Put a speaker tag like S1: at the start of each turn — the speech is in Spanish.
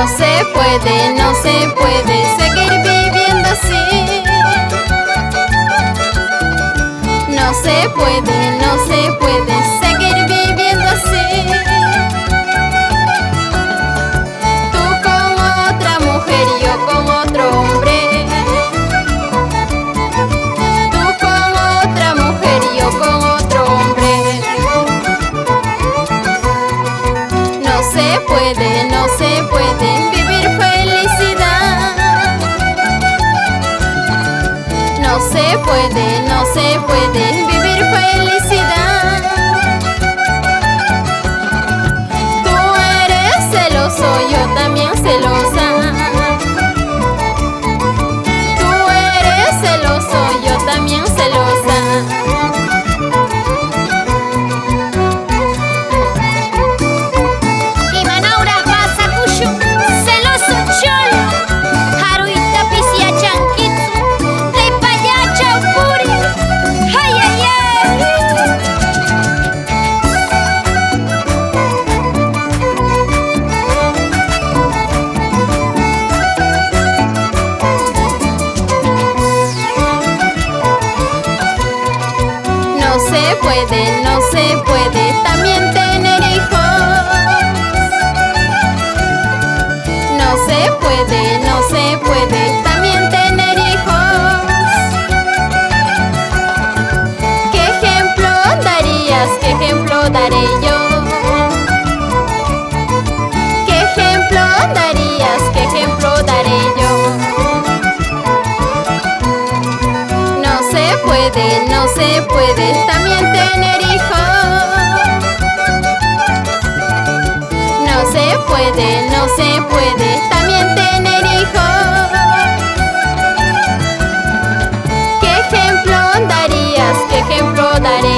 S1: No se puede, no se puede seguir viviendo así. No se puede, no se puede seguir viviendo así. Tú con otra mujer, yo con otro hombre. Tú con otra mujer, yo con otro hombre. No se puede, no se puede vivir felicidad. No se puede, no se puede vivir felicidad. Tú eres celoso, yo también celosa. Tú eres celoso, yo también celosa.
S2: Imanauras Basakushu, celoso cholo, Haruita Pisia Chanquitsu, Leipaya Chaupuri, ay ay ay.
S1: No se puede, no se puede también tener hijos. No se puede, no se puede también tener hijos. ¿Qué ejemplo darías? ¿Qué ejemplo daré yo? ¿Qué ejemplo darías? ¿Qué ejemplo daré yo? No se puede, no se puede también tener hijos. No se puede, no se puede también tener hijos. ¿Qué ejemplo darías? ¿Qué ejemplo daré